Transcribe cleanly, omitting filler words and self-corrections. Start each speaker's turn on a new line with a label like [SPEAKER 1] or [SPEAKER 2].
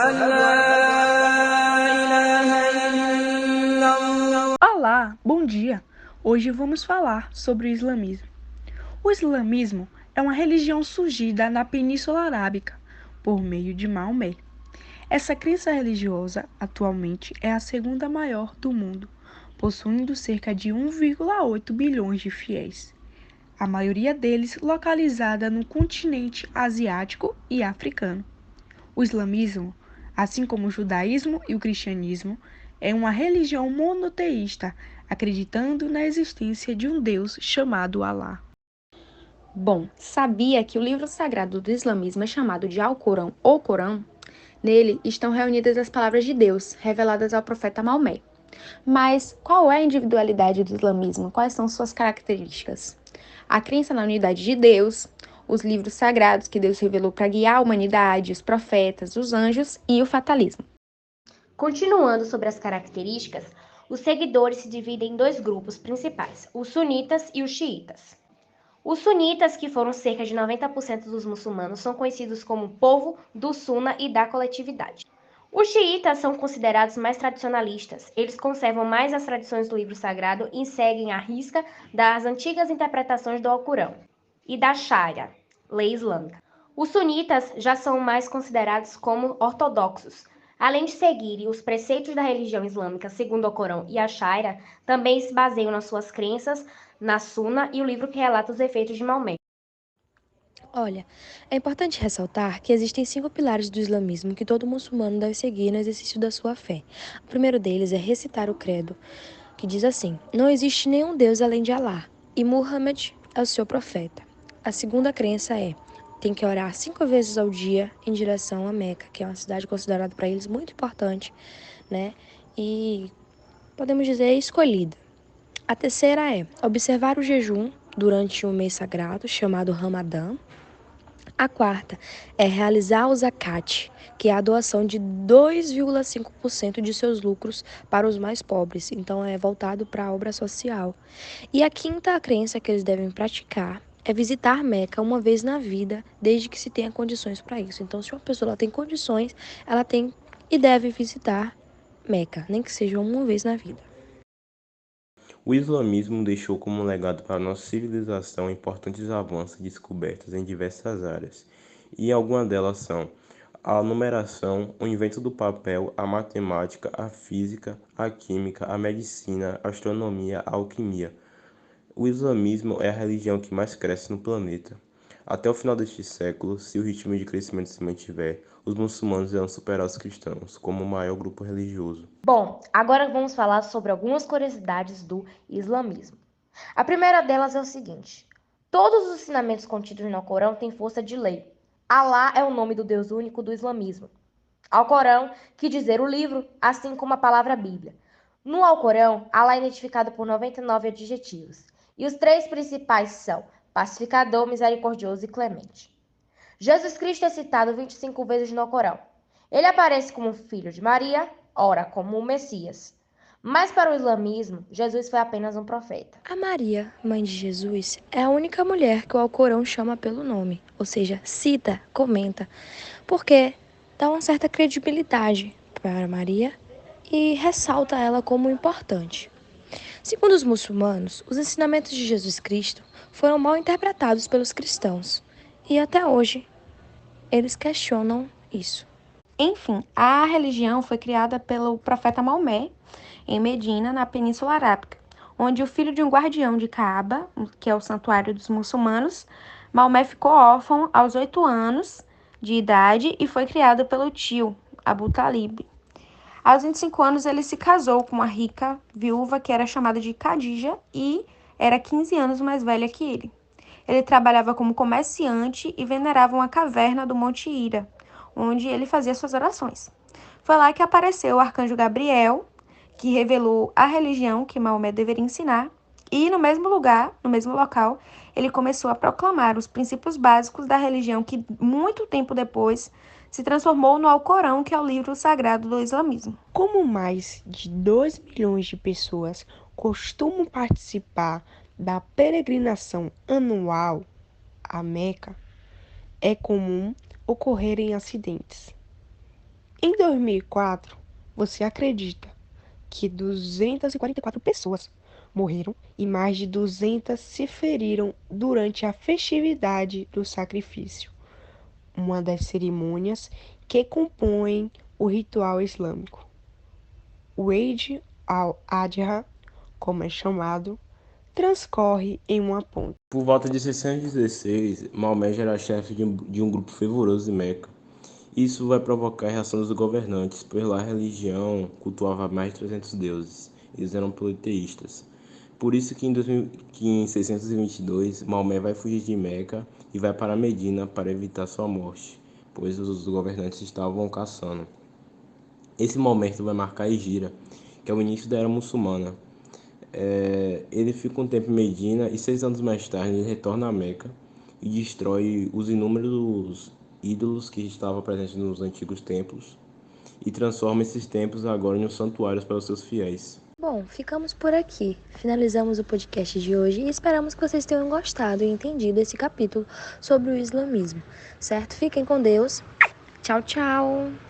[SPEAKER 1] أن لا إله إلا الله.
[SPEAKER 2] Olá, bom dia! Hoje vamos falar sobre o islamismo. O islamismo é uma religião surgida na Península Arábica por meio de Maomé. Essa crença religiosa atualmente é a segunda maior do mundo, possuindo cerca de 1,8 bilhões de fiéis, a maioria deles localizada no continente asiático e africano. O islamismo, assim como o judaísmo e o cristianismo, é uma religião monoteísta, acreditando na existência de um Deus chamado Alá.
[SPEAKER 3] Bom, sabia que o livro sagrado do islamismo é chamado de Alcorão ou Corão? Nele estão reunidas as palavras de Deus, reveladas ao profeta Maomé. Mas qual é a individualidade do islamismo? Quais são suas características? A crença na unidade de Deus, os livros sagrados que Deus revelou para guiar a humanidade, os profetas, os anjos e o fatalismo. Continuando sobre as características, os seguidores se dividem em dois grupos principais, os sunitas e os xiitas. Os sunitas, que foram cerca de 90% dos muçulmanos, são conhecidos como povo do Sunna e da coletividade. Os xiitas são considerados mais tradicionalistas. Eles conservam mais as tradições do livro sagrado e seguem à risca das antigas interpretações do Alcorão e da Sharia, lei islâmica. Os sunitas já são mais considerados como ortodoxos. Além de seguirem os preceitos da religião islâmica segundo o Alcorão e a Sharia, também se baseiam nas suas crenças na Sunna e o livro que relata os efeitos de Maomé.
[SPEAKER 4] Olha, é importante ressaltar que existem 5 pilares do islamismo que todo muçulmano deve seguir no exercício da sua fé. O primeiro deles é recitar o credo, que diz assim: não existe nenhum Deus além de Alá, e Muhammad é o seu profeta. A segunda crença é: tem que orar 5 vezes ao dia em direção a Meca, que é uma cidade considerada para eles muito importante, né? E podemos dizer escolhida. A terceira é observar o jejum durante um mês sagrado chamado Ramadã. A quarta é realizar o zakat, que é a doação de 2,5% de seus lucros para os mais pobres, então é voltado para a obra social. E a quinta crença que eles devem praticar é visitar Meca uma vez na vida, desde que se tenha condições para isso. Então, se uma pessoa ela tem condições, ela tem e deve visitar Meca, nem que seja uma vez na vida.
[SPEAKER 5] O islamismo deixou como legado para nossa civilização importantes avanços e descobertas em diversas áreas, e algumas delas são a numeração, o invento do papel, a matemática, a física, a química, a medicina, a astronomia, a alquimia. O islamismo é a religião que mais cresce no planeta. Até o final deste século, se o ritmo de crescimento se mantiver, os muçulmanos irão superar os cristãos como o maior grupo religioso.
[SPEAKER 3] Bom, agora vamos falar sobre algumas curiosidades do islamismo. A primeira delas é o seguinte: todos os ensinamentos contidos no Alcorão têm força de lei. Alá é o nome do Deus único do islamismo. Alcorão quer dizer o livro, assim como a palavra Bíblia. No Alcorão, Alá é identificado por 99 adjetivos, e os 3 principais são pacificador, misericordioso e clemente. Jesus Cristo é citado 25 vezes no Alcorão. Ele aparece como filho de Maria, ora como o Messias. Mas para o islamismo, Jesus foi apenas um profeta.
[SPEAKER 4] A Maria, mãe de Jesus, é a única mulher que o Alcorão chama pelo nome, ou seja, cita, comenta, porque dá uma certa credibilidade para Maria e ressalta ela como importante. Segundo os muçulmanos, os ensinamentos de Jesus Cristo foram mal interpretados pelos cristãos e até hoje eles questionam isso.
[SPEAKER 3] Enfim, a religião foi criada pelo profeta Maomé em Medina, na Península Arábica, onde o filho de um guardião de Caaba, que é o santuário dos muçulmanos, Maomé ficou órfão aos 8 anos de idade e foi criado pelo tio, Abu Talib. Aos 25 anos, ele se casou com uma rica viúva que era chamada de Khadija e era 15 anos mais velha que ele. Ele trabalhava como comerciante e venerava uma caverna do Monte Hira, onde ele fazia suas orações. Foi lá que apareceu o arcanjo Gabriel, que revelou a religião que Maomé deveria ensinar, e no mesmo lugar, no mesmo local, ele começou a proclamar os princípios básicos da religião que, muito tempo depois, se transformou no Alcorão, que é o livro sagrado do islamismo.
[SPEAKER 2] Como mais de 2 milhões de pessoas costumam participar da peregrinação anual à Meca, é comum ocorrerem acidentes. Em 2004, você acredita que 244 pessoas morreram e mais de 200 se feriram durante a festividade do sacrifício, uma das cerimônias que compõem o ritual islâmico. O Eid al-Adha, como é chamado, transcorre em uma ponte.
[SPEAKER 5] Por volta de 616, Maomé já era chefe de um grupo fervoroso em Meca. Isso vai provocar a reação dos governantes, pois lá a religião cultuava mais de 300 deuses. Eles eram politeístas. Por isso que em 622, Maomé vai fugir de Meca e vai para Medina para evitar sua morte, pois os governantes estavam caçando. Esse momento vai marcar a Hijra, que é o início da era muçulmana. Ele fica um tempo em Medina e 6 anos mais tarde ele retorna a Meca e destrói os inúmeros ídolos que estavam presentes nos antigos templos e transforma esses templos agora em santuários para os seus fiéis.
[SPEAKER 4] Bom, ficamos por aqui. Finalizamos o podcast de hoje e esperamos que vocês tenham gostado e entendido esse capítulo sobre o islamismo, certo? Fiquem com Deus. Tchau, tchau!